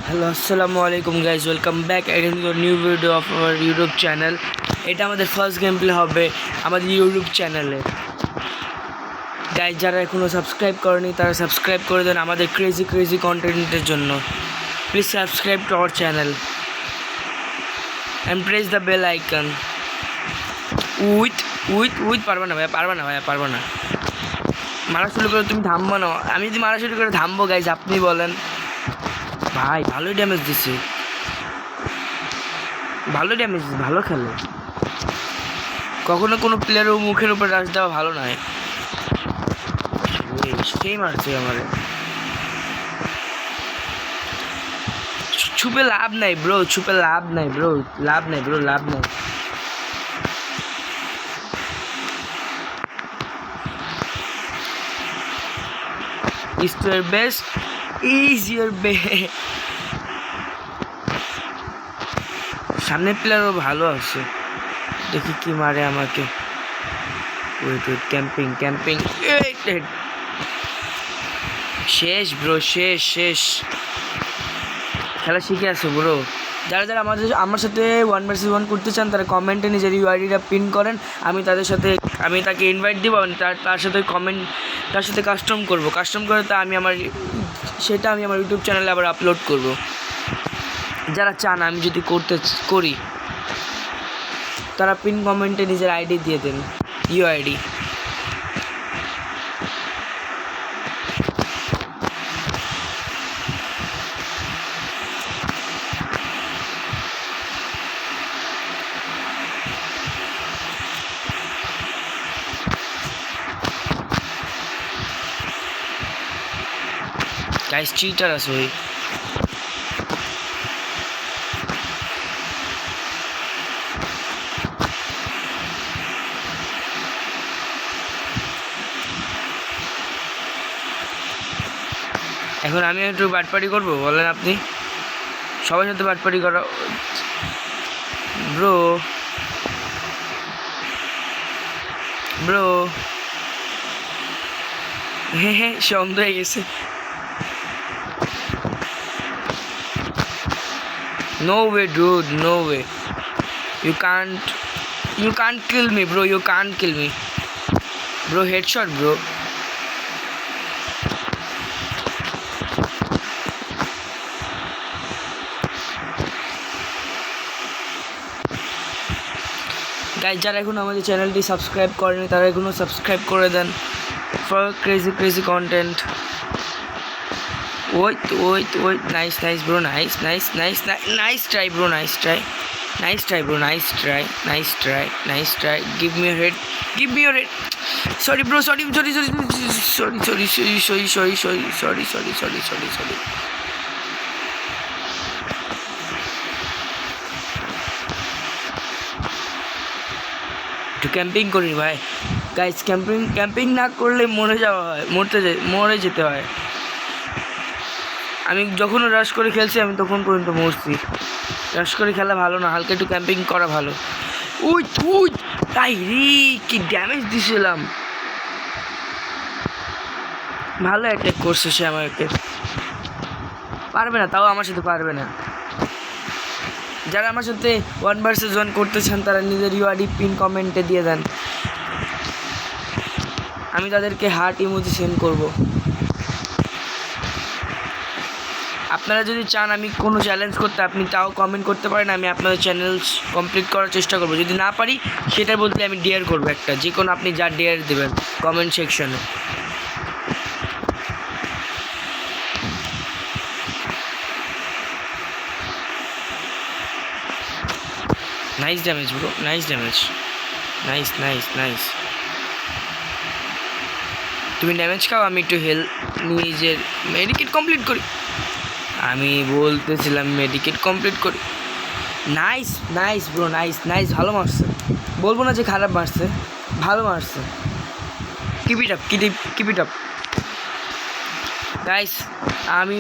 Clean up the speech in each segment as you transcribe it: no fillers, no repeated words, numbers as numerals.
Hello আসসালামু আলাইকুম guys, welcome back again two new video of our YouTube channel. এটা আমাদের ফার্স্ট গেম প্লে হবে আমাদের ইউটিউব চ্যানেলে। গাইজ, যারা এখনও সাবস্ক্রাইব করেনি তারা সাবস্ক্রাইব করে দেন আমাদের ক্রেজি কন্টেন্টের জন্য। Please subscribe to our channel and press the bell icon. With পারবে না ভাইয়া, পারবে না। মারা শুরু করে তুমি থামবো না। আমি যদি মারা শুরু করে থামবো গাইজ, আপনি বলেন। ভাই ভালোই ড্যামেজ দিছে, ভালো খেলে। কখনো কোনো প্লেয়ারের মুখের উপর রাশ দেওয়া ভালো নয়। সেই মারছে আমারে। ছুপে লাভ নাই ব্রো, লাভ নাই। Is your best is your best। সামনের প্লেয়ারও ভালো আছে, দেখি কি মারে আমাকে। Wait camping. শেষ ব্রো, শেষ। খেলা শিখে আছে ব্রো। যারা আমার সাথে 1v1 করতে চান তারা কমেন্টে নিজের ইউআইডিটা পিন করেন। আমি তাকে ইনভাইট দিব, তার সাথে কাস্টম করে তা আমি আমার ইউটিউব চ্যানেলে আবার আপলোড করব। যারা চান আমি যদি করি তারা পিন কমেন্টে নিজের আইডি দিয়ে দেন, ইউআইডি। গাইস চিটার আছে ওই। এখন আমি একটু বাটপারি করবো, বলেন আপনি? সবার সাথে বাটপারি করা ব্রো। হ্যাঁ সন্দেহ হয়ে গেছে। No way dude, no way. You can't kill me bro, bro. Headshot bro. Guys, যারা এখন আমাদের চ্যানেলটি সাবস্ক্রাইব করেনি তারা এখনও সাবস্ক্রাইব করে দেন for crazy content. Wait nice bro, nice try bro, nice try. Give me your head. Sorry bro, sorry. একটু ক্যাম্পিং করি ভাই। গাইস, ক্যাম্পিং না করলে মরে যেতে হয়। আমি যখনও রাশ করে খেলছি আমি তখন পর্যন্ত মরছি। রাশ করে খেলা ভালো না, হালকা একটু ক্যাম্পিং করা ভালো। তাই রে, কি ড্যামেজ দিছিলাম। ভালো অ্যাটাক করছে সে আমাকে। পারবে না, তাও আমার সাথে পারবে না। যারা আমার সাথে 1v1 করতে চান তারা নিজের ইউআইডি পিন কমেন্টে দিয়ে দেন, আমি তাদেরকে হার্ট ইমোজি সেন্ড করব। আপনারা যদি চান আমি কোনো চ্যালেঞ্জ করতে, আপনি তাও কমেন্ট করতে পারেন। আমি আপনাদের চ্যানেল কমপ্লিট করার চেষ্টা করব। যদি না পারি সেটার বদলে আমি ডেয়ার করবো একটা, যে কোনো আপনি যা ডেয়ার দেবেন কমেন্ট সেকশনে। Nice damage bro, nice. তুমি ড্যামেজ খাও, আমি একটু হেলথ নিজের মেডিকেট কমপ্লিট করি। আমি বলতেছিলাম মেডিকেট কমপ্লিট করি। Nice bro, nice. ভালো মারছে, বলবো না যে খারাপ মারছে, ভালো মারছে। Keep it up guys. আমি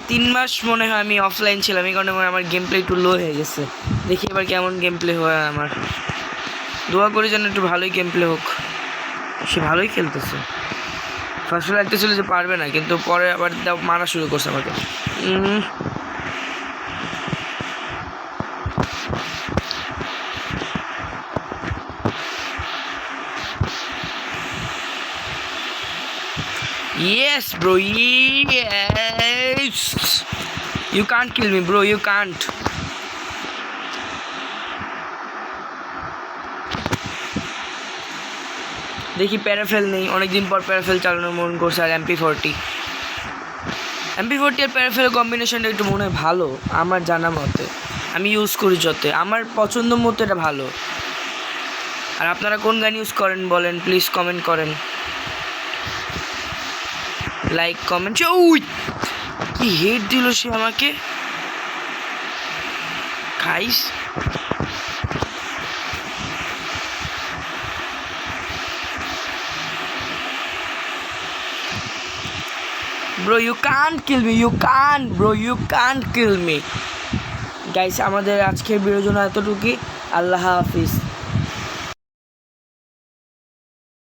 3 মাস মনে হয় আমি অফলাইন ছিলাম, এই কারণে আমার গেম প্লে একটু লো হয়ে গেছে। দেখি এবার কেমন গেম প্লে হয় আমার। দোয়া করি যেন একটু ভালোই গেম প্লে হোক। সে ভালোই খেলতেছে। ফার্স্টে লাগতেছিল যে পারবে না, কিন্তু পরে আবার মারা শুরু করছে আমাকে। Yes, bro. Yes. You can't kill me, bro. You can't. দেখি প্যারাফেল নেই, অনেকদিন পর প্যারাফেল চালানোর মন করছে। আর MP40 আর প্যারাফেল কম্বিনেশনটা একটু মনে হয় ভালো আমার জানা মতে, আমি ইউজ করি যতে, আমার পছন্দ মতো এটা ভালো। আর আপনারা কোন গান ইউজ করেন বলেন, প্লিজ কমেন্ট করেন, লাইক কমেন্ট। ওই কি হেড দিল সে আমাকে, খাইস। Bro, you can't kill me. You can't, bro. You can't kill me. Guys, আমাদের আজকের ভিডিওর জন্য এতটুকুই। আল্লাহ হাফিজ।